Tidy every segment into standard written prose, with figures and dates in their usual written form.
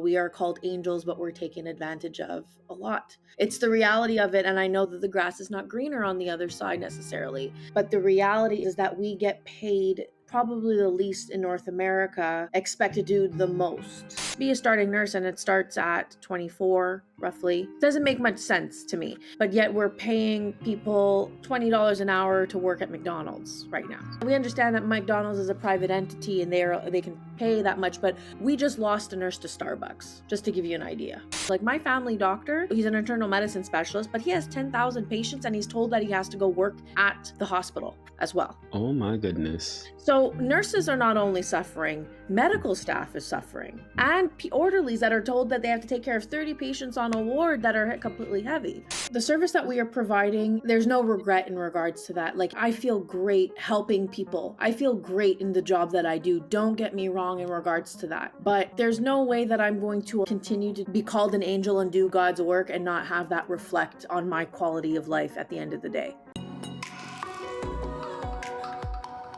we are called angels, but we're taken advantage of a lot. It's the reality of it. And I know that the grass is not greener on the other side necessarily, but the reality is that we get paid probably the least in North America, expect to do the most. Be a starting nurse and it starts at 24 roughly. Doesn't make much sense to me, but yet we're paying people $20 an hour to work at McDonald's right now. We understand that McDonald's is a private entity and they can pay that much, but we just lost a nurse to Starbucks, just to give you an idea. Like my family doctor, he's an internal medicine specialist, but he has 10,000 patients and he's told that he has to go work at the hospital as well. Oh my goodness. So nurses are not only suffering, medical staff is suffering, and orderlies that are told that they have to take care of 30 patients on a ward that are completely heavy. The service that we are providing, there's no regret in regards to that. Like, I feel great helping people. I feel great in the job that I do. Don't get me wrong in regards to that. But there's no way that I'm going to continue to be called an angel and do God's work and not have that reflect on my quality of life at the end of the day.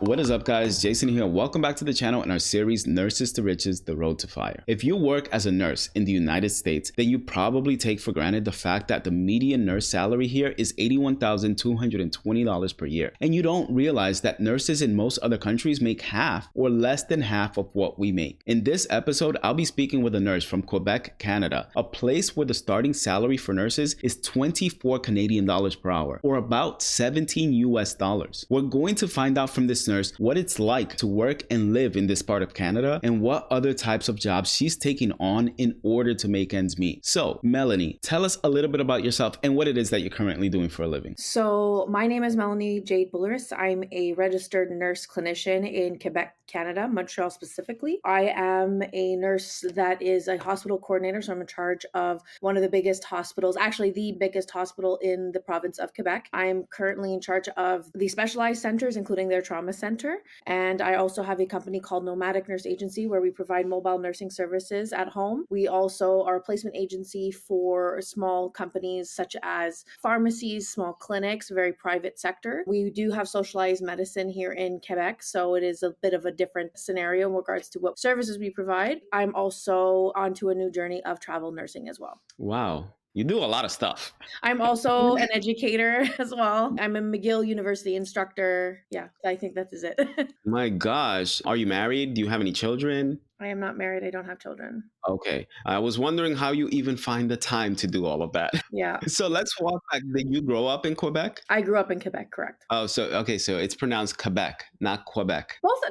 What is up, guys? Jason here. Welcome back to the channel in our series Nurses to Riches, The Road to Fire. If you work as a nurse in the United States, then you probably take for granted the fact that the median nurse salary here is $81,220 per year. And you don't realize that nurses in most other countries make half or less than half of what we make. In this episode, I'll be speaking with a nurse from Quebec, Canada, a place where the starting salary for nurses is 24 Canadian dollars per hour, or about 17 US dollars. We're going to find out from this nurse what it's like to work and live in this part of Canada and what other types of jobs she's taking on in order to make ends meet. So, Melanie, tell us a little bit about yourself and what it is that you're currently doing for a living. So, my name is Melanie Jade Bulleris. I'm a registered nurse clinician in Quebec, Canada, Montreal specifically. I am a nurse that is a hospital coordinator, so I'm in charge of one of the biggest hospitals, actually the biggest hospital in the province of Quebec. I'm currently in charge of the specialized centers, including their trauma center. And I also have a company called Nomadic Nurse Agency where we provide mobile nursing services at home. We also are a placement agency for small companies such as pharmacies, small clinics, very private sector. We do have socialized medicine here in Quebec, so it is a bit of a different scenario in regards to what services we provide. I'm also onto a new journey of travel nursing as well. Wow. You do a lot of stuff. I'm also an educator as well. I'm a McGill University instructor. Yeah, I think that is it. My gosh. Are you married? Do you have any children? I am not married. I don't have children. Okay. I was wondering how you even find the time to do all of that. Yeah. So let's walk back. Did you grow up in Quebec? I grew up in Quebec, correct. Oh, so it's pronounced Quebec, not Quebec. Both, no,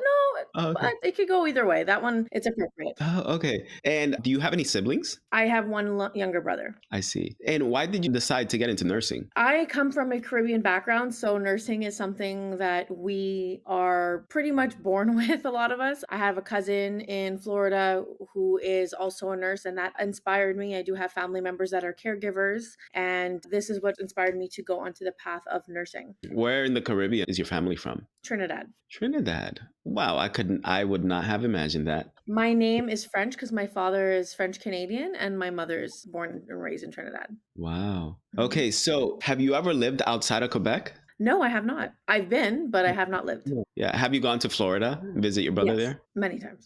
Oh, okay. but it could go either way. That one, it's appropriate. Oh, okay. And do you have any siblings? I have one younger brother. I see. And why did you decide to get into nursing? I come from a Caribbean background, so nursing is something that we are pretty much born with, a lot of us. I have a cousin in Florida who is also a nurse, and that inspired me. I do have family members that are caregivers, and this is what inspired me to go onto the path of nursing. Where in the Caribbean is your family from? Trinidad. Trinidad. Wow, I would not have imagined that. My name is French because my father is French Canadian and my mother is born and raised in Trinidad. Wow. Okay, so have you ever lived outside of Quebec? No, I have not. I've been, but I have not lived. Yeah. Have you gone to Florida, visit your brother Yes, there? many times.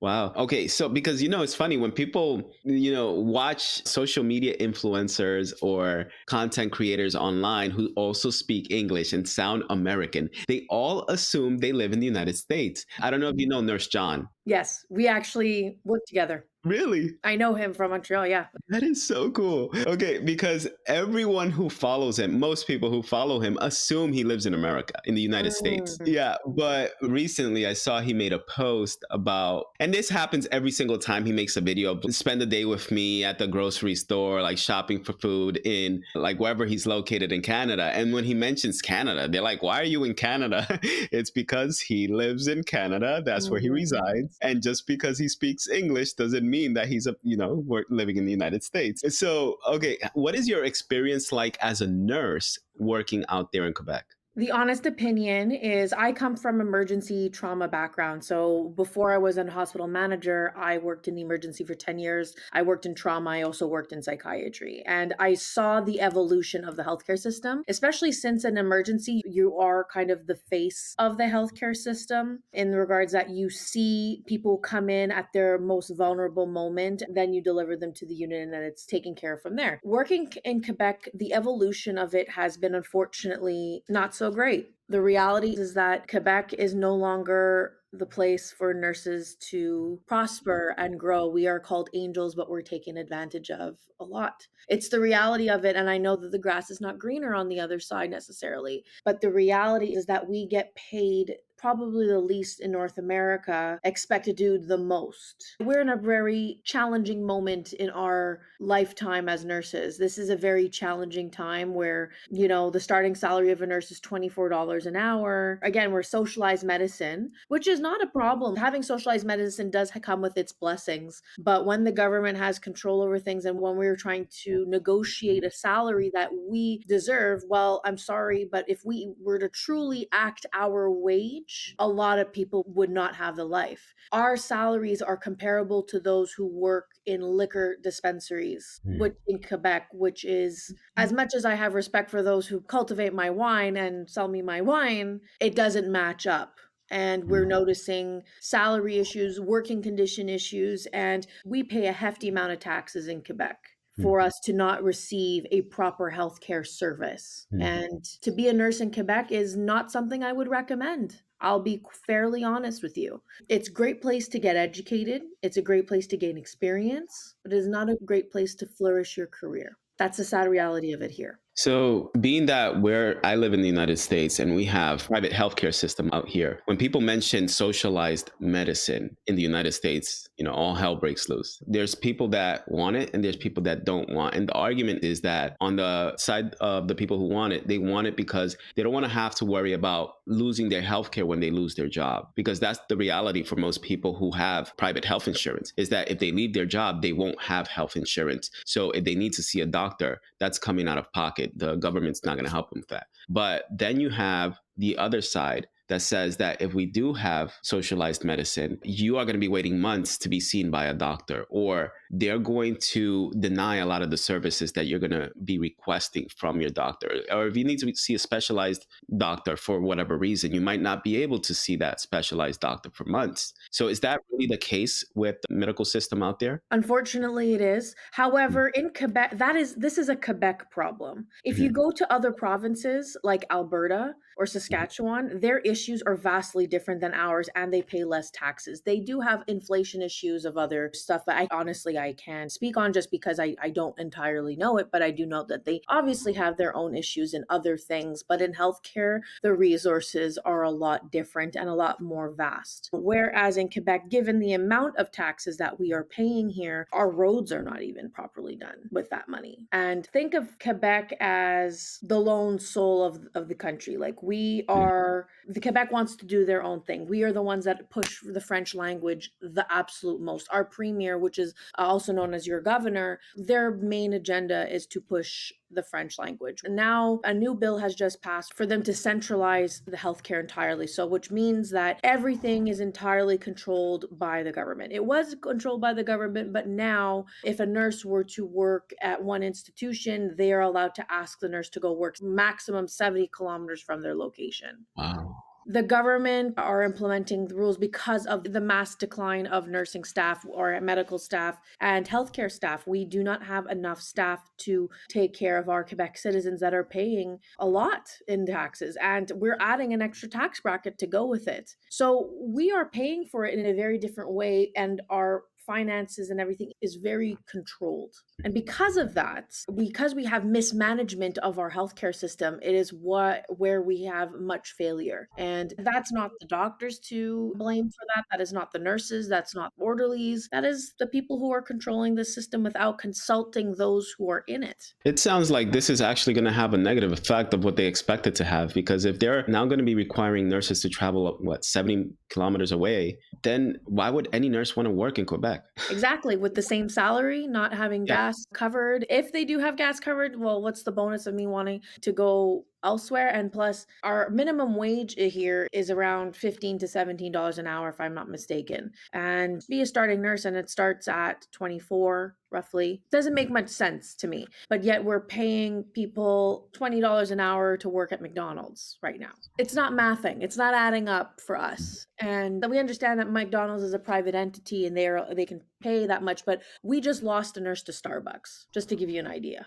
Wow. Okay. So, because, it's funny when people, watch social media influencers or content creators online who also speak English and sound American, they all assume they live in the United States. I don't know if you know Nurse John. Yes, we actually work together. Really? I know him from Montreal, yeah. That is so cool. Okay, because everyone who follows him, most people who follow him assume he lives in America, in the United States. Yeah, but recently I saw he made a post about, and this happens every single time he makes a video, spend a day with me at the grocery store, like shopping for food in like wherever he's located in Canada. And when he mentions Canada, they're like, why are you in Canada? It's because he lives in Canada. That's where he resides. And just because he speaks English doesn't mean that he's living in the United States. So, okay, what is your experience like as a nurse working out there in Quebec? The honest opinion is I come from emergency trauma background. So before I was a hospital manager, I worked in the emergency for 10 years. I worked in trauma. I also worked in psychiatry. And I saw the evolution of the healthcare system, especially since an emergency, you are kind of the face of the healthcare system in regards that you see people come in at their most vulnerable moment, then you deliver them to the unit and then it's taken care of from there. Working in Quebec, the evolution of it has been unfortunately not so great. The reality is that Quebec is no longer the place for nurses to prosper and grow. We are called angels, but we're taken advantage of a lot. It's the reality of it. And I know that the grass is not greener on the other side necessarily, but the reality is that we get paid probably the least in North America, expect to do the most. We're in a very challenging moment in our lifetime as nurses. This is a very challenging time where, the starting salary of a nurse is $24 an hour. Again, we're socialized medicine, which is not a problem. Having socialized medicine does come with its blessings. But when the government has control over things and when we're trying to negotiate a salary that we deserve, well, I'm sorry, but if we were to truly act our wage, a lot of people would not have the life. Our salaries are comparable to those who work in liquor dispensaries, which in Quebec, which is, as much as I have respect for those who cultivate my wine and sell me my wine, it doesn't match up. And we're noticing salary issues, working condition issues, and we pay a hefty amount of taxes in Quebec for us to not receive a proper healthcare service. And to be a nurse in Quebec is not something I would recommend. I'll be fairly honest with you. It's a great place to get educated. It's a great place to gain experience, but it is not a great place to flourish your career. That's the sad reality of it here. So, being that where I live in the United States and we have private healthcare system out here, when people mention socialized medicine in the United States, all hell breaks loose. There's people that want it and there's people that don't want. And the argument is that on the side of the people who want it, they want it because they don't want to have to worry about losing their healthcare when they lose their job. Because that's the reality for most people who have private health insurance, is that if they leave their job, they won't have health insurance. So if they need to see a doctor, that's coming out of pocket. The government's not going to help them with that. But then you have the other side that says that if we do have socialized medicine, you are going to be waiting months to be seen by a doctor, or they're going to deny a lot of the services that you're going to be requesting from your doctor. Or if you need to see a specialized doctor for whatever reason, you might not be able to see that specialized doctor for months. So is that really the case with the medical system out there? Unfortunately, it is. However, in Quebec, this is a Quebec problem. If you go to other provinces like Alberta or Saskatchewan, their issues are vastly different than ours and they pay less taxes. They do have inflation issues of other stuff that I can't speak on just because I don't entirely know it, but I do know that they obviously have their own issues in other things. But in healthcare, the resources are a lot different and a lot more vast. Whereas in Quebec, given the amount of taxes that we are paying here, our roads are not even properly done with that money. And think of Quebec as the lone soul of the country. Like the Quebec wants to do their own thing. We are the ones that push the French language the absolute most. Our premier, which is also known as your governor, their main agenda is to push the French language. Now, a new bill has just passed for them to centralize the healthcare entirely. So, which means that everything is entirely controlled by the government. It was controlled by the government, but now, if a nurse were to work at one institution, they are allowed to ask the nurse to go work maximum 70 kilometers from their location. Wow. The government are implementing the rules because of the mass decline of nursing staff or medical staff and healthcare staff. We do not have enough staff to take care of our Quebec citizens that are paying a lot in taxes, and we're adding an extra tax bracket to go with it. So we are paying for it in a very different way, and our finances and everything is very controlled. And because of that, because we have mismanagement of our healthcare system, it is where we have much failure. And that's not the doctors to blame for that. That is not the nurses. That's not orderlies. That is the people who are controlling the system without consulting those who are in it. It sounds like this is actually going to have a negative effect of what they expected to have, because if they're now going to be requiring nurses to travel, 70 kilometers away, then why would any nurse want to work in Quebec? Exactly. With the same salary, not having gas covered. If they do have gas covered, well, what's the bonus of me wanting to go elsewhere. And plus, our minimum wage here is around $15 to $17 an hour, if I'm not mistaken. And be a starting nurse, and it starts at 24 roughly. Doesn't make much sense to me. But yet we're paying people $20 an hour to work at McDonald's right now. It's not mathing. It's not adding up for us. And we understand that McDonald's is a private entity and they can pay that much, but we just lost a nurse to Starbucks, just to give you an idea.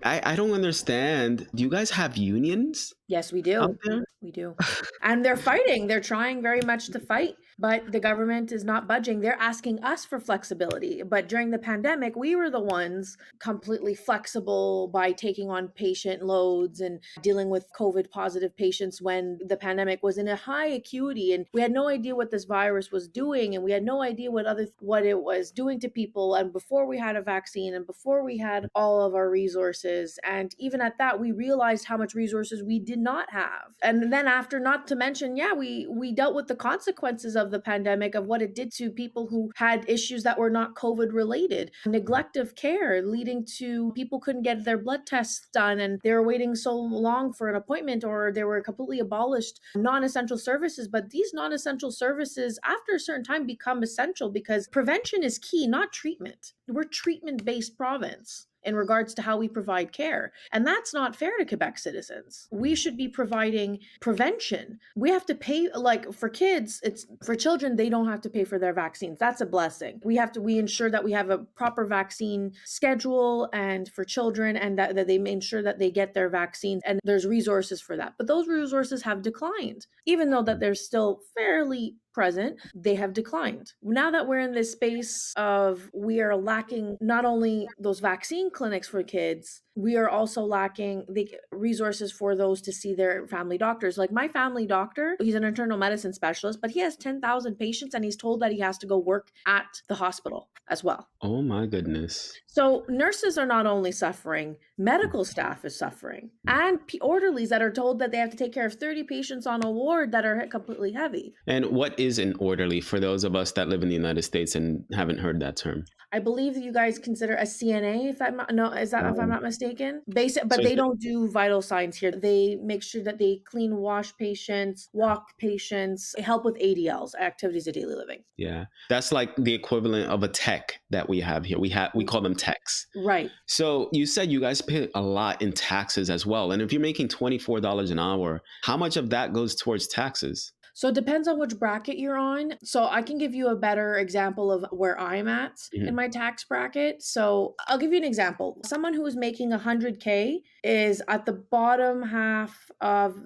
I don't understand. Do you guys have unions Yes, we out do. there? We do. And they're fighting. They're trying very much to fight, but the government is not budging. They're asking us for flexibility. But during the pandemic, we were the ones completely flexible by taking on patient loads and dealing with COVID positive patients when the pandemic was in a high acuity. And we had no idea what this virus was doing. And we had no idea what it was doing to people. And before we had a vaccine and before we had all of our resources. And even at that, we realized how much resources we did not have. And then after, not to mention, we dealt with the consequences of the pandemic, of what it did to people who had issues that were not COVID related. Neglect of care leading to people couldn't get their blood tests done and they were waiting so long for an appointment, or they were completely abolished non-essential services. But these non-essential services after a certain time become essential because prevention is key, not treatment. We're treatment-based province in regards to how we provide care. And that's not fair to Quebec citizens. We should be providing prevention. We have to pay, like for kids, it's for children, they don't have to pay for their vaccines. That's a blessing. We ensure that we have a proper vaccine schedule and for children, and that they ensure that they get their vaccines, and there's resources for that. But those resources have declined, even though that they're still fairly present, they have declined. Now that we're in this space of, we are lacking not only those vaccine clinics for kids, we are also lacking the resources for those to see their family doctors. Like my family doctor, he's an internal medicine specialist, but he has 10,000 patients and he's told that he has to go work at the hospital as well. Oh my goodness. So nurses are not only suffering, medical staff is suffering, and orderlies that are told that they have to take care of 30 patients on a ward that are completely heavy. And what is an orderly for those of us that live in the United States and haven't heard that term? I believe that you guys consider a CNA, if I'm not, no, is that if I'm not mistaken? Basic, but So they don't do vital signs here. They make sure that they clean, wash patients, walk patients, help with ADLs, activities of daily living. yeah, that's like the equivalent of a tech that we have here. We call them techs. Right. So you said you guys pay a lot in taxes as well. And if you're making $24 an hour, how much of that goes towards taxes? So it depends on which bracket you're on. So I can give you a better example of where I'm at in my tax bracket. So I'll give you an example. Someone who is making 100K is at the bottom half of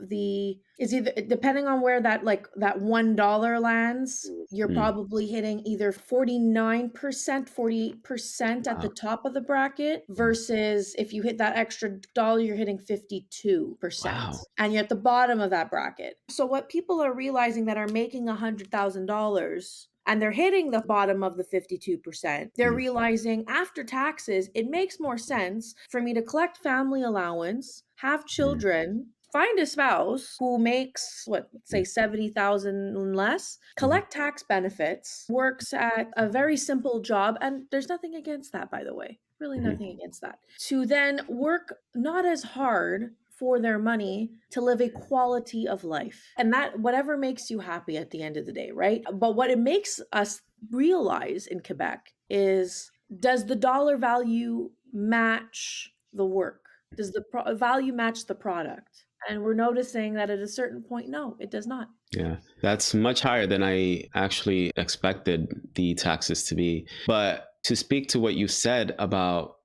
is either, depending on where that $1 lands, you're probably hitting either 49%, 48% at the top of the bracket, versus if you hit that extra dollar, you're hitting 52%. Wow. And you're at the bottom of that bracket. So what people are realizing that are making $100,000 and they're hitting the bottom of the 52%, they're realizing after taxes, it makes more sense for me to collect family allowance, have children, find a spouse who makes, say 70,000 less, collect tax benefits, works at a very simple job. And there's nothing against that, by the way, really nothing against that. To then work not as hard for their money to live a quality of life. And that, whatever makes you happy at the end of the day, right? But what it makes us realize in Quebec is, does the dollar value match the work? Does the value match the product? And we're noticing that at a certain point, no, it does not. Yeah, that's much higher than I actually expected the taxes to be. But to speak to what you said about,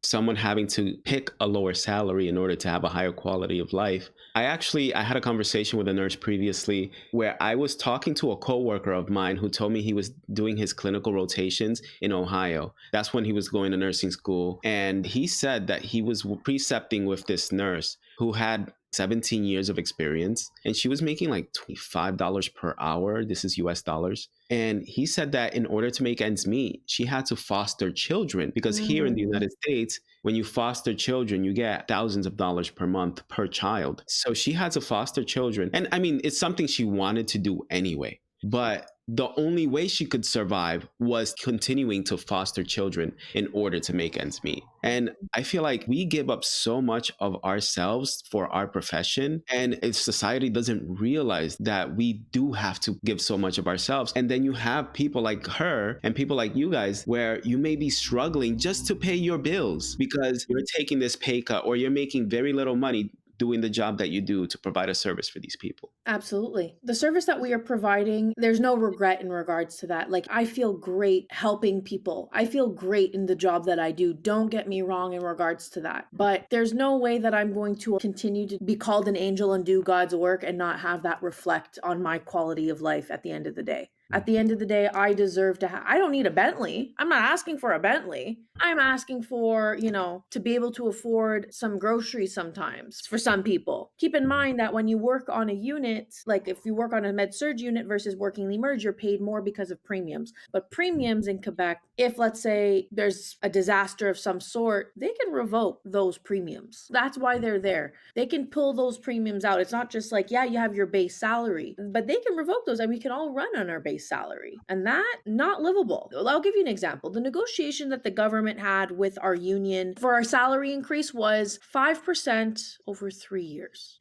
someone having to pick a lower salary in order to have a higher quality of life. I had a conversation with a nurse previously where I was talking to a coworker of mine who told me he was doing his clinical rotations in Ohio. That's when he was going to nursing school. And he said that he was precepting with this nurse who had 17 years of experience, and she was making like $25 per hour. This is US dollars. And he said that in order to make ends meet, she had to foster children, because here in the United States, when you foster children, you get thousands of dollars per month per child. So she had to foster children. And I mean, it's something she wanted to do anyway. But the only way she could survive was continuing to foster children in order to make ends meet. And I feel like we give up so much of ourselves for our profession, and if society doesn't realize that we do have to give so much of ourselves. And then you have people like her and people like you guys where you may be struggling just to pay your bills because you're taking this pay cut or you're making very little money doing the job that you do to provide a service for these people. Absolutely. The service that we are providing, there's no regret in regards to that. Like, I feel great helping people. I feel great in the job that I do. Don't get me wrong in regards to that. But there's no way that I'm going to continue to be called an angel and do God's work and not have that reflect on my quality of life at the end of the day. At the end of the day, I deserve to have, I don't need a Bentley. I'm not asking for a Bentley. I'm asking for, to be able to afford some groceries sometimes for some people. Keep in mind that when you work on a unit, like if you work on a med-surg unit versus working the emerge, you're paid more because of premiums. But premiums in Quebec, if let's say there's a disaster of some sort, they can revoke those premiums. That's why they're there. They can pull those premiums out. It's not just like, yeah, you have your base salary, but they can revoke those and we can all run on our base salary, and that not livable. I'll give you an example. The negotiation that the government had with our union for our salary increase was 5% over 3 years.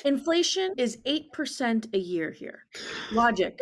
Inflation is 8% a year here. Logic.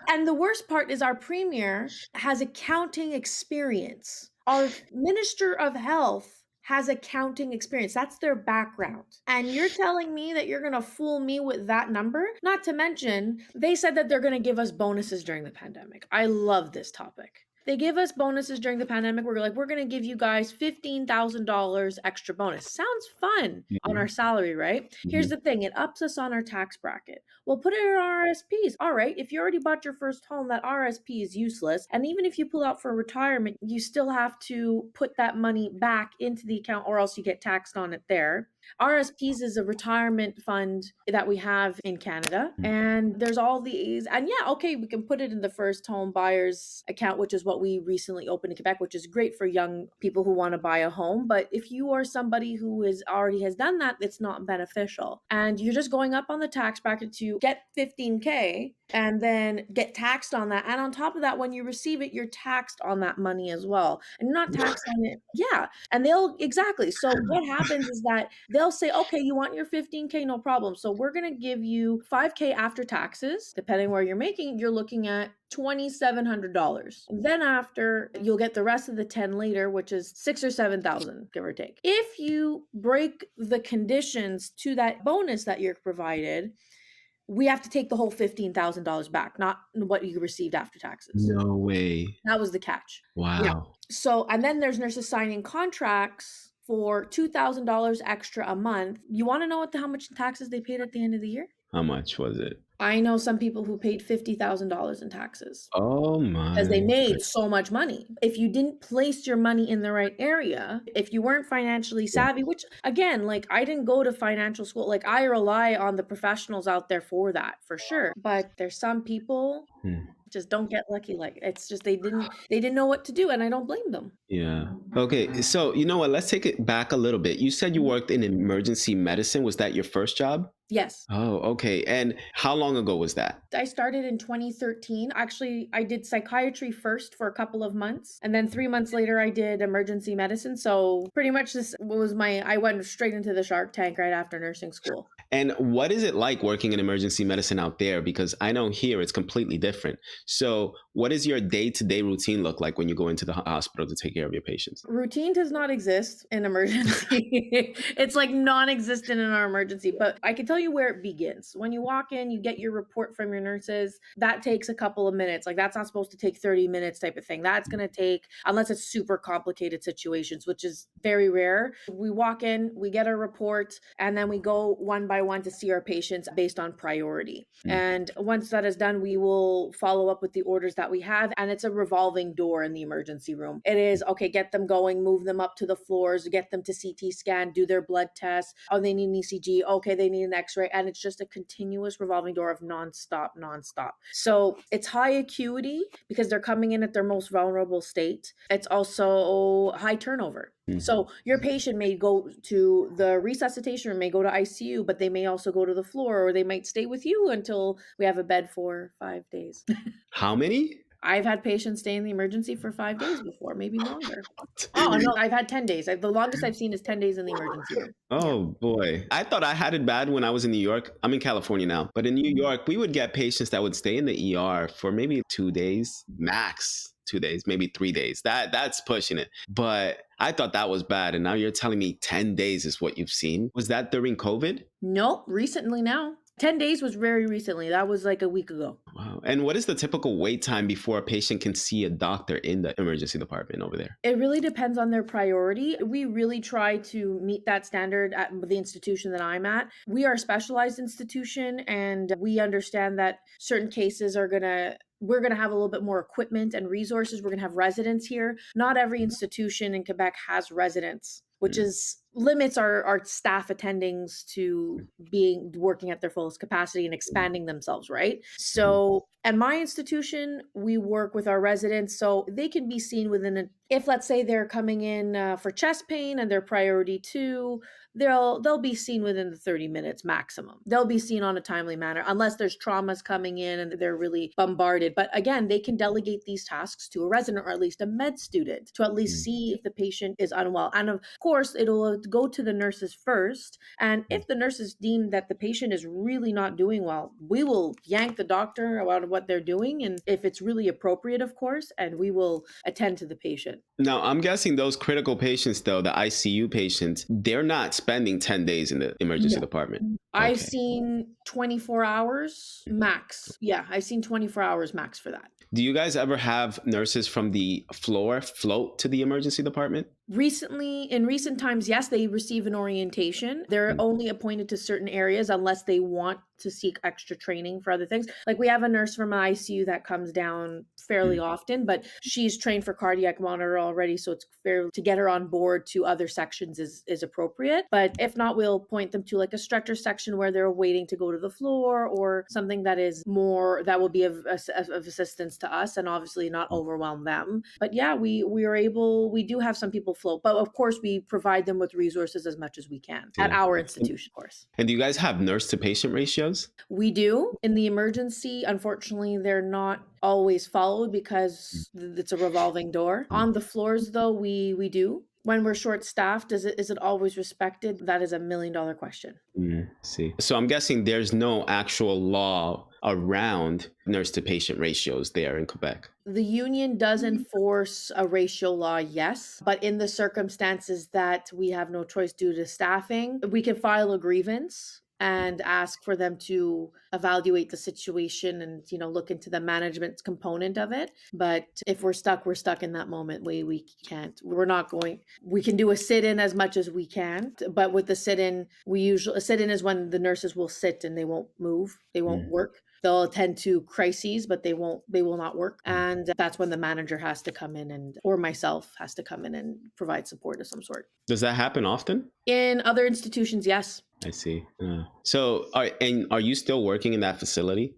And the worst part is our premier has accounting experience. Our minister of health has accounting experience. That's their background. And you're telling me that you're going to fool me with that number? Not to mention, they said that they're going to give us bonuses during the pandemic. I love this topic. They give us bonuses during the pandemic. We're like, we're going to give you guys $15,000 extra bonus. Sounds fun on our salary, right? Here's the thing. It ups us on our tax bracket. We'll put it in our RSPs. All right. If you already bought your first home, that RSP is useless. And even if you pull out for retirement, you still have to put that money back into the account or else you get taxed on it there. RSPs is a retirement fund that we have in Canada. And there's all these, and yeah, okay, we can put it in the first home buyers account, which is what we recently opened in Quebec, which is great for young people who want to buy a home. But if you are somebody who is already has done that, it's not beneficial. And you're just going up on the tax bracket to get 15K and then get taxed on that. And on top of that, when you receive it, you're taxed on that money as well. And you're not taxed on it. Yeah. And exactly. So what happens is that they'll say, okay, you want your 15K, no problem. So we're going to give you 5K after taxes. Depending where you're making, you're looking at $2,700. Then after, you'll get the rest of the 10 later, which is 6 or 7,000, give or take. If you break the conditions to that bonus that you're provided, we have to take the whole $15,000 back, not what you received after taxes. No way. That was the catch. Wow. Yeah. So, and then there's nurses signing contracts for $2,000 extra a month. You want to know how much taxes they paid at the end of the year? How much was it? I know some people who paid $50,000 in taxes. Oh my. Because they made so much money. If you didn't place your money in the right area, if you weren't financially savvy, which again, like I didn't go to financial school, like I rely on the professionals out there for that, for sure. But there's some people just don't get lucky. Like it's just they didn't know what to do, and I don't blame them. Yeah. Okay. So you know what? Let's take it back a little bit. You said you worked in emergency medicine. Was that your first job? Yes. Oh, okay. And how long ago was that? I started in 2013. Actually, I did psychiatry first for a couple of months. And then 3 months later, I did emergency medicine. So pretty much this was I went straight into the Shark Tank right after nursing school. And what is it like working in emergency medicine out there? Because I know here it's completely different. So what does your day-to-day routine look like when you go into the hospital to take care of your patients? Routine does not exist in emergency. It's like non-existent in our emergency, but I can tell you where it begins. When you walk in, you get your report from your nurses. That takes a couple of minutes. Like that's not supposed to take 30 minutes type of thing. That's going to take, unless it's super complicated situations, which is very rare. We walk in, we get a report, and then we go one by one to see our patients based on priority. And once that is done, we will follow up with the orders that we have. And it's a revolving door in the emergency room. It is, okay, get them going, move them up to the floors, get them to CT scan, do their blood tests. Oh, they need an ECG. Okay, they need an x-ray, and it's just a continuous revolving door of nonstop. So it's high acuity because they're coming in at their most vulnerable state. It's also high turnover. So your patient may go to the resuscitation room, may go to ICU, but they may also go to the floor, or they might stay with you until we have a bed for 5 days. How many? I've had patients stay in the emergency for 5 days before, maybe longer. Oh, no, I've had 10 days. The longest I've seen is 10 days in the emergency room. Yeah. Oh boy. I thought I had it bad when I was in New York. I'm in California now, but in New York, we would get patients that would stay in the ER for maybe 2 days, max 2 days, maybe 3 days. That's pushing it. But I thought that was bad. And now you're telling me 10 days is what you've seen. Was that during COVID? Nope, recently now. 10 days was very recently. That was like a week ago. Wow. And what is the typical wait time before a patient can see a doctor in the emergency department over there? It really depends on their priority. We really try to meet that standard at the institution that I'm at. We are a specialized institution, and we understand that certain cases we're going to have a little bit more equipment and resources. We're going to have residents here. Not every institution in Quebec has residents, which limits our staff attendings to working at their fullest capacity and expanding themselves, right? So at my institution, we work with our residents so they can be seen if let's say they're coming in for chest pain and their priority 2, they'll be seen within the 30 minutes maximum. They'll be seen on a timely manner, unless there's traumas coming in and they're really bombarded. But again, they can delegate these tasks to a resident or at least a med student to at least see if the patient is unwell. And of course, it'll go to the nurses first. And if the nurses deem that the patient is really not doing well, we will yank the doctor out of what they're doing. And if it's really appropriate, of course, and we will attend to the patient. Now, I'm guessing those critical patients, though, the ICU patients, they're not spending 10 days in the emergency department. I've seen 24 hours max. Yeah, I've seen 24 hours max for that. Do you guys ever have nurses from the floor float to the emergency department? In recent times, yes, they receive an orientation. They're only appointed to certain areas unless they want to seek extra training for other things. Like we have a nurse from ICU that comes down fairly often, but she's trained for cardiac monitor already, so it's fair to get her on board to other sections is appropriate. But if not, we'll point them to like a stretcher section where they're waiting to go to the floor, or something that will be of assistance to us and obviously not overwhelm them. But yeah, we do have some people float, but of course we provide them with resources as much as we can at our institution, of course. And do you guys have nurse to patient ratios? We do. In the emergency, unfortunately, they're not always followed because it's a revolving door. On the floors, though, we do. When we're short staffed, is it always respected? That is $1 million question. See. So I'm guessing there's no actual law around nurse to patient ratios there in Quebec. The union does enforce a ratio law, yes, but in the circumstances that we have no choice due to staffing, we can file a grievance and ask for them to evaluate the situation and, look into the management component of it. But if we're stuck in that moment. We can do a sit-in as much as we can. But with the sit-in, a sit-in is when the nurses will sit and they won't move, they won't work. They'll attend to crises, but they will not work. And that's when the manager has to come in or myself has to come in and provide support of some sort. Does that happen often? In other institutions, yes. I see. So are you still working in that facility?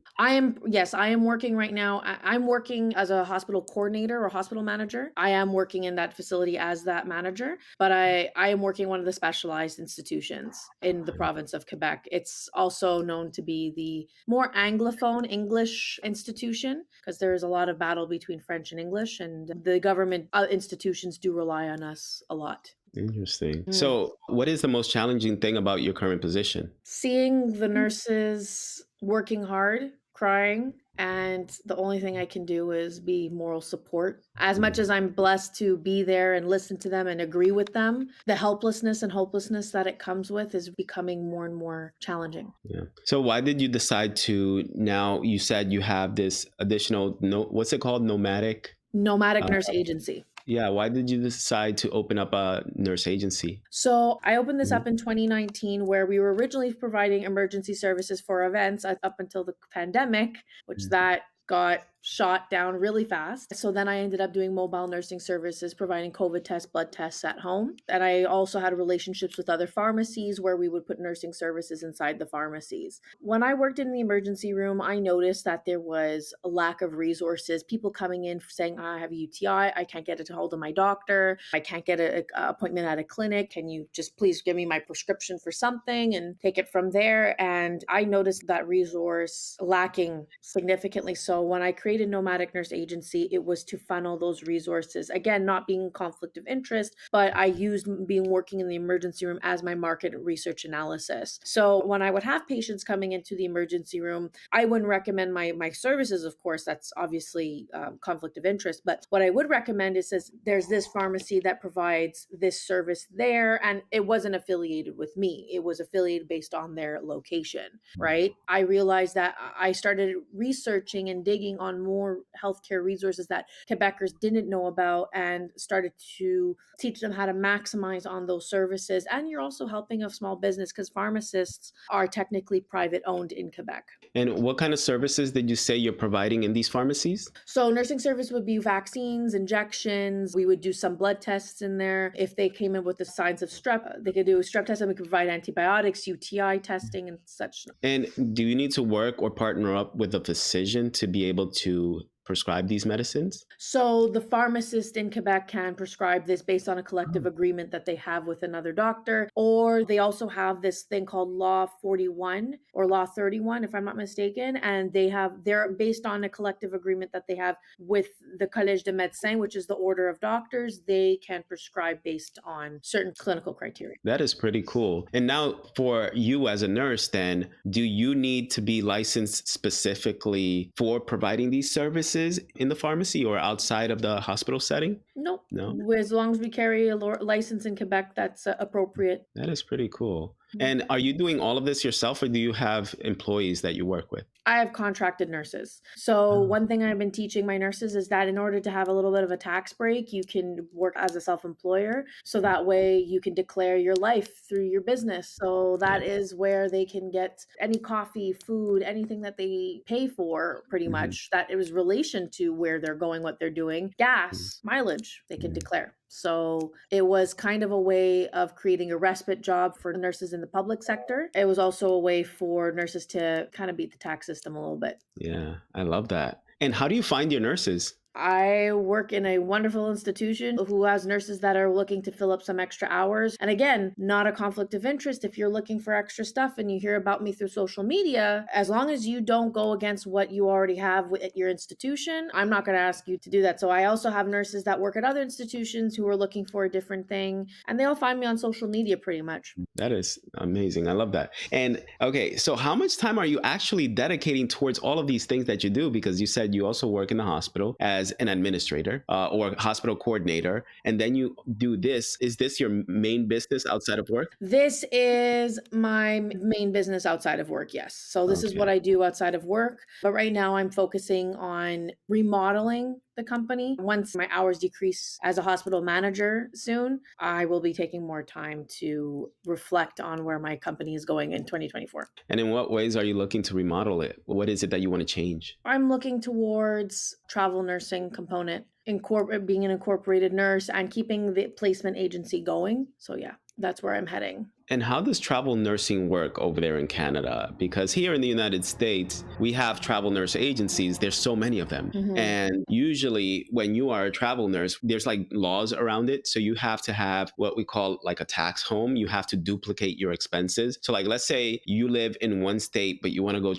Yes, I am working right now. I'm working as a hospital coordinator or hospital manager. I am working in that facility as that manager, but I am working one of the specialized institutions in the province of Quebec. It's also known to be the more Anglophone English institution because there is a lot of battle between French and English, and the government institutions do rely on us a lot. Interesting. So what is the most challenging thing about your current position? Seeing the nurses working hard, crying, and the only thing I can do is be moral support. As much as I'm blessed to be there and listen to them and agree with them, the helplessness and hopelessness that it comes with is becoming more and more challenging. Yeah. So why did you decide to, now you said you have this additional, what's it called? Nomadic nurse agency. Yeah. Why did you decide to open up a nurse agency? So I opened this up in 2019, where we were originally providing emergency services for events up until the pandemic, which that got shot down really fast. So then I ended up doing mobile nursing services, providing COVID tests, blood tests at home. And I also had relationships with other pharmacies where we would put nursing services inside the pharmacies. When I worked in the emergency room, I noticed that there was a lack of resources. People coming in saying, I have a UTI, I can't get a hold of my doctor, I can't get an appointment at a clinic. Can you just please give me my prescription for something and take it from there? And I noticed that resource lacking significantly. So when I created Nomadic Nurse Agency, it was to funnel those resources. Again, not being conflict of interest, but I used being working in the emergency room as my market research analysis. So when I would have patients coming into the emergency room, I wouldn't recommend my services, of course, that's obviously conflict of interest. But what I would recommend is says there's this pharmacy that provides this service there, and it wasn't affiliated with me. It was affiliated based on their location, right? I realized that I started researching and digging on more healthcare resources that Quebecers didn't know about and started to teach them how to maximize on those services. And you're also helping a small business because pharmacists are technically private owned in Quebec. And what kind of services did you say you're providing in these pharmacies? So nursing service would be vaccines, injections. We would do some blood tests in there. If they came in with the signs of strep, they could do a strep test and we could provide antibiotics, UTI testing and such. And do you need to work or partner up with a physician to be able to prescribe these medicines? So the pharmacist in Quebec can prescribe this based on a collective agreement that they have with another doctor, or they also have this thing called Law 41 or Law 31, if I'm not mistaken, and they're based on a collective agreement that they have with the Collège de Médecins, which is the order of doctors. They can prescribe based on certain clinical criteria. That is pretty cool. And now for you as a nurse, then, do you need to be licensed specifically for providing these services in the pharmacy or outside of the hospital setting? Nope. No? As long as we carry a license in Quebec, that's appropriate. That is pretty cool. And are you doing all of this yourself or do you have employees that you work with? I have contracted nurses. So one thing I've been teaching my nurses is that in order to have a little bit of a tax break, you can work as a self-employer. So that way you can declare your life through your business. So that is where they can get any coffee, food, anything that they pay for pretty much that it was relation to where they're going, what they're doing, gas, mileage, they can declare. So it was kind of a way of creating a respite job for nurses in the public sector. It was also a way for nurses to kind of beat the tax system a little bit. Yeah, I love that. And how do you find your nurses? I work in a wonderful institution who has nurses that are looking to fill up some extra hours. And again, not a conflict of interest. If you're looking for extra stuff and you hear about me through social media, as long as you don't go against what you already have at your institution, I'm not going to ask you to do that. So I also have nurses that work at other institutions who are looking for a different thing. And they all find me on social media pretty much. That is amazing. I love that. And okay, so how much time are you actually dedicating towards all of these things that you do? Because you said you also work in the hospital as an administrator or hospital coordinator, and then you do this. Is this your main business outside of work? This is my main business outside of work, yes. So this is what I do outside of work. But right now I'm focusing on remodeling the company. Once my hours decrease as a hospital manager soon, I will be taking more time to reflect on where my company is going in 2024. And in what ways are you looking to remodel it? What is it that you want to change? I'm looking towards travel nursing component, being an incorporated nurse and keeping the placement agency going. So yeah, that's where I'm heading. And how does travel nursing work over there in Canada? Because here in the United States, we have travel nurse agencies. There's so many of them. And usually when you are a travel nurse, there's like laws around it. So you have to have what we call like a tax home. You have to duplicate your expenses. So like, let's say you live in one state, but you want to go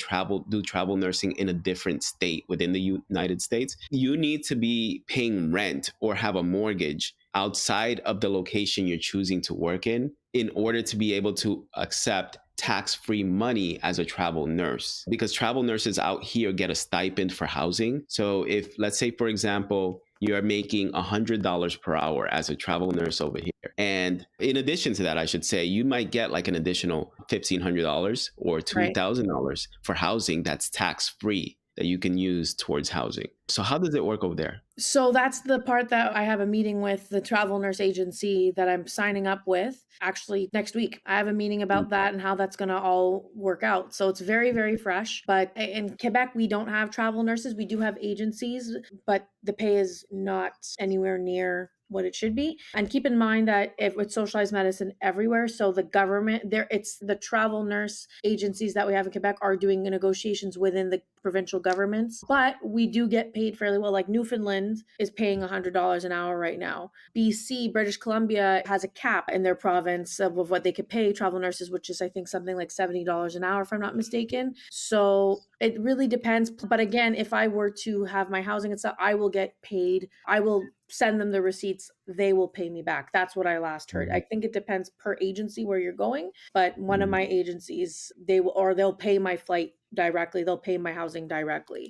do travel nursing in a different state within the United States. You need to be paying rent or have a mortgage outside of the location you're choosing to work in order to be able to accept tax-free money as a travel nurse, because travel nurses out here get a stipend for housing. So if, let's say, for example, you're making $100 per hour as a travel nurse over here. And in addition to that, I should say, you might get like an additional $1,500 or $2,000 for housing that's tax-free. that you can use towards housing. So how does it work over there? So that's the part that I have a meeting with the travel nurse agency that I'm signing up with actually next week. I have a meeting about that and how that's going to all work out. So it's very, very fresh. But in Quebec, we don't have travel nurses. We do have agencies, but the pay is not anywhere near what it should be. And keep in mind that if it's socialized medicine everywhere, so the government there, it's the travel nurse agencies that we have in Quebec are doing negotiations within the provincial governments, but we do get paid fairly well. Like Newfoundland is paying $100 an hour right now. BC, British Columbia has a cap in their province of what they could pay travel nurses, which is I think something like $70 an hour, if I'm not mistaken. So it really depends. But again, if I were to have my housing and stuff, I will get paid. I will send them the receipts. They will pay me back. That's what I last heard. I think it depends per agency where you're going, but one of my agencies, they'll pay my flight directly. They'll pay my housing directly.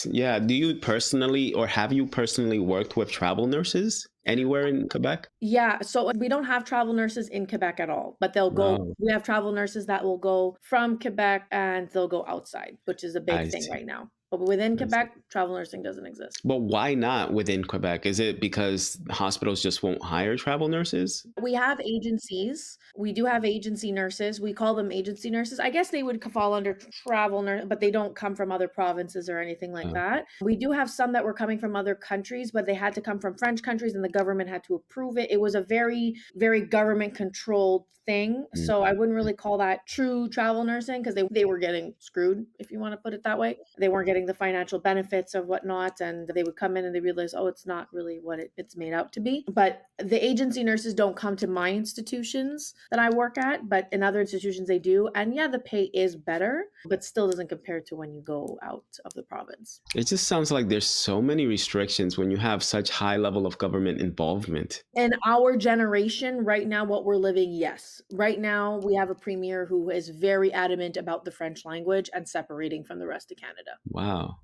Yeah. Do you personally, or have you personally worked with travel nurses anywhere in Quebec? Yeah, so we don't have travel nurses in Quebec at all, but they'll go. Wow. We have travel nurses that will go from Quebec and they'll go outside, which is a big I thing see. right now. But within I see. Quebec, travel nursing doesn't exist. But why not within Quebec? Is it because hospitals just won't hire travel nurses? We have agencies. We do have agency nurses. We call them agency nurses. I guess they would fall under travel nurse, but they don't come from other provinces or anything like Oh, that. We do have some that were coming from other countries, but they had to come from French countries and the government had to approve it. It was a very, very government controlled thing. mm, So I wouldn't really call that true travel nursing because they were getting screwed, if you want to put it that way. They weren't getting the financial benefits of whatnot. And they would come in and they realize, oh, it's not really what it's made out to be. But the agency nurses don't come to my institutions that I work at, but in other institutions they do. And yeah, the pay is better, but still doesn't compare to when you go out of the province. it just sounds like there's so many restrictions when you have such high level of government involvement. In our generation, right now, what we're living, yes. Right now, we have a premier who is very adamant about the French language and separating from the rest of Canada. Wow.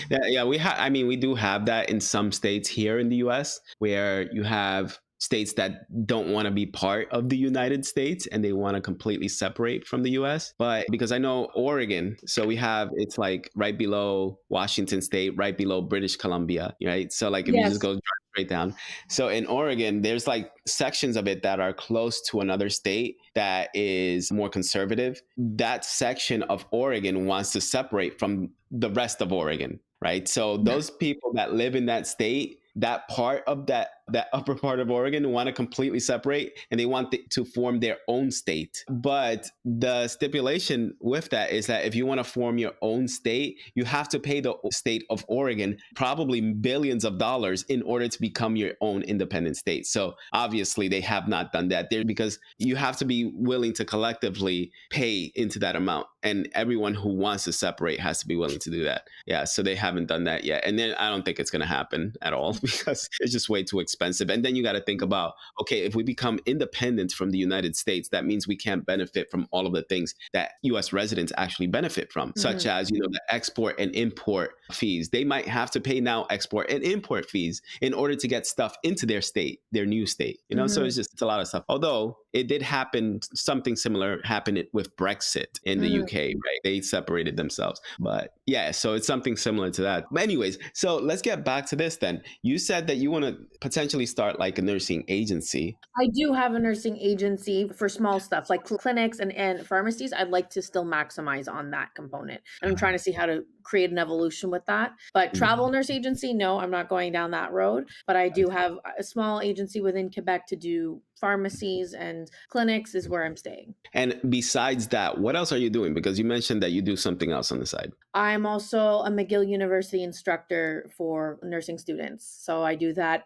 Yeah, we do have that in some states here in the US where you have states that don't want to be part of the United States and they want to completely separate from the US. But because I know Oregon, so it's like right below Washington State, right below British Columbia, right? So like if you just Yes. go drive straight down. So in Oregon, there's like sections of it that are close to another state that is more conservative. That section of Oregon wants to separate from the rest of Oregon, right? So those people that live in that state, that part of that upper part of Oregon want to completely separate and they want to form their own state. But the stipulation with that is that if you want to form your own state, you have to pay the state of Oregon probably billions of dollars in order to become your own independent state. So obviously they have not done that there because you have to be willing to collectively pay into that amount. And everyone who wants to separate has to be willing to do that. Yeah, so they haven't done that yet. And then I don't think it's going to happen at all because it's just way too expensive. And then you got to think about, okay, if we become independent from the United States, that means we can't benefit from all of the things that US residents actually benefit from, such as, the export and import fees. They might have to pay now export and import fees in order to get stuff into their state, their new state, So it's a lot of stuff. Although it did happen, something similar happened with Brexit in the UK, right? They separated themselves. But yeah, so it's something similar to that. But anyways, so let's get back to this then. You said that you want to potentially start like a nursing agency. I do have a nursing agency for small stuff like clinics and pharmacies. I'd like to still maximize on that component. And I'm trying to see how to create an evolution with that. But travel nurse agency, no, I'm not going down that road. But I do have a small agency within Quebec to do pharmacies and clinics is where I'm staying. And besides that, what else are you doing? Because you mentioned that you do something else on the side. I'm also a McGill University instructor for nursing students. So I do that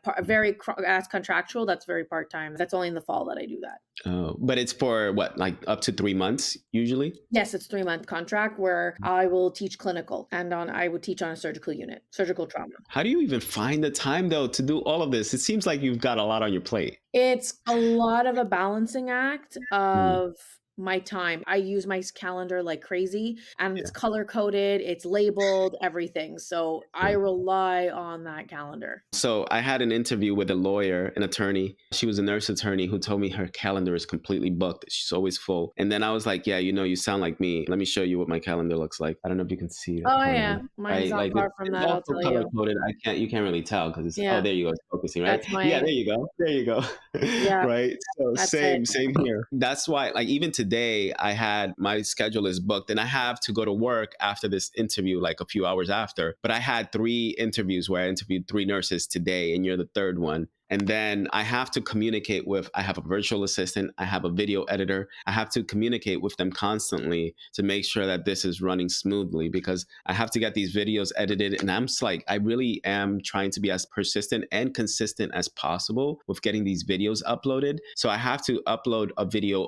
as contractual. That's very part-time. That's only in the fall that I do that. Oh, but it's for what, like up to 3 months usually? Yes, it's 3-month contract where I will teach clinical and I would teach on a surgical unit, surgical trauma. How do you even find the time though to do all of this? It seems like you've got a lot on your plate. It's a lot of a balancing act of my time. I use my calendar like crazy, and Yeah. it's color coded, it's labeled, everything. So I Yeah. rely on that calendar. So I had an interview with a lawyer, an attorney. She was a nurse attorney who told me her calendar is completely booked. She's always full. And then I was like, yeah, you sound like me. Let me show you what my calendar looks like. I don't know if you can see it. Oh Hold yeah, on. mine's Right? not Like far from it's that, I'll also tell color you. coded. You can't really tell because oh, Yeah, there you go. It's focusing, right? that's Yeah, my, there you go. There you go. yeah, Right. So that's it. same here. That's why, like, even today, I had my schedule is booked and I have to go to work after this interview, like a few hours after. But I had 3 interviews where I interviewed 3 nurses today, and you're the third one. And then I have to communicate with, I have a virtual assistant, I have a video editor. I have to communicate with them constantly to make sure that this is running smoothly because I have to get these videos edited. And I'm just like, I really am trying to be as persistent and consistent as possible with getting these videos uploaded. So I have to upload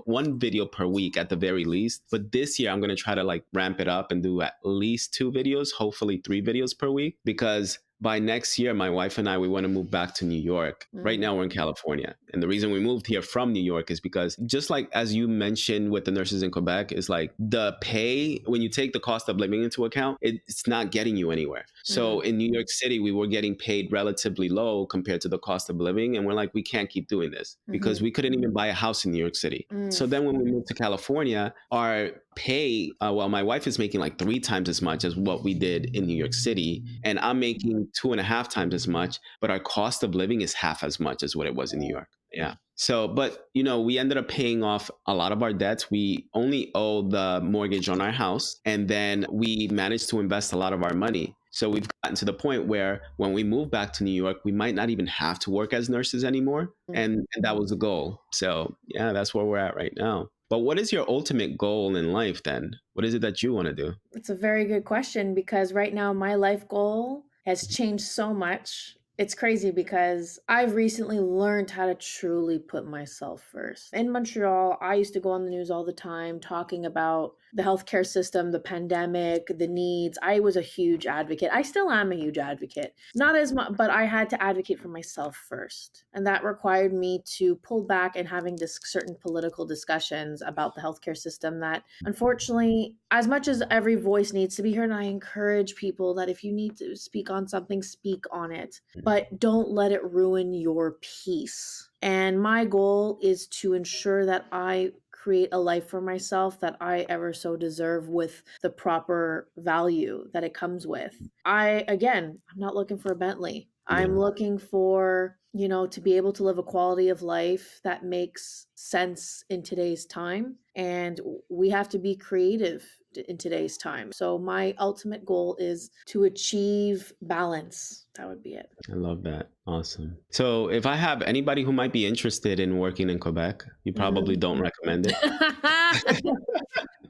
one video per week at the very least. But this year I'm going to try to like ramp it up and do at least 2 videos, hopefully 3 videos per week, because by next year, my wife and I, we want to move back to New York. Right now, we're in California. And the reason we moved here from New York is because just like as you mentioned with the nurses in Quebec, is like the pay, when you take the cost of living into account, it's not getting you anywhere. So in New York City, we were getting paid relatively low compared to the cost of living. And we're like, we can't keep doing this because we couldn't even buy a house in New York City. So then when we moved to California, our pay, well, my wife is making like 3 times as much as what we did in New York City. And I'm making 2.5 times as much, but our cost of living is half as much as what it was in New York. Yeah. So, but we ended up paying off a lot of our debts. We only owe the mortgage on our house, and then we managed to invest a lot of our money. So we've gotten to the point where when we move back to New York, we might not even have to work as nurses anymore. And that was the goal. So yeah, that's where we're at right now. But what is your ultimate goal in life then? What is it that you want to do? It's a very good question because right now my life goal has changed so much. It's crazy because I've recently learned how to truly put myself first. In Montreal, I used to go on the news all the time talking about the healthcare system, the pandemic, the needs. I was a huge advocate. I still am a huge advocate. Not as much, but I had to advocate for myself first. And that required me to pull back and having certain political discussions about the healthcare system that, unfortunately, as much as every voice needs to be heard, and I encourage people that if you need to speak on something, speak on it, but don't let it ruin your peace. And my goal is to ensure that I create a life for myself that I ever so deserve with the proper value that it comes with. I'm not looking for a Bentley. I'm looking for, to be able to live a quality of life that makes sense in today's time. And we have to be creative in today's time. So my ultimate goal is to achieve balance. That would be it. I love that. Awesome. So if I have anybody who might be interested in working in Quebec, you probably don't recommend it.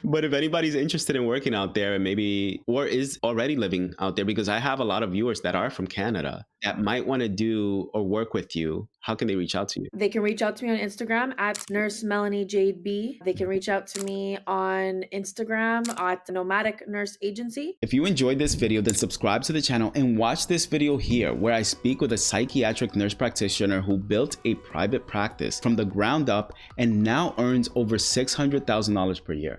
But if anybody's interested in working out there and maybe, or is already living out there, because I have a lot of viewers that are from Canada that might want to do or work with you, how can they reach out to you? They can reach out to me on Instagram at Nurse Melanie Jade B. They can reach out to me on Instagram at Nomadic Nurse Agency. If you enjoyed this video, then subscribe to the channel and watch this video here where I speak with a psychiatric nurse practitioner who built a private practice from the ground up and now earns over $600,000 per year.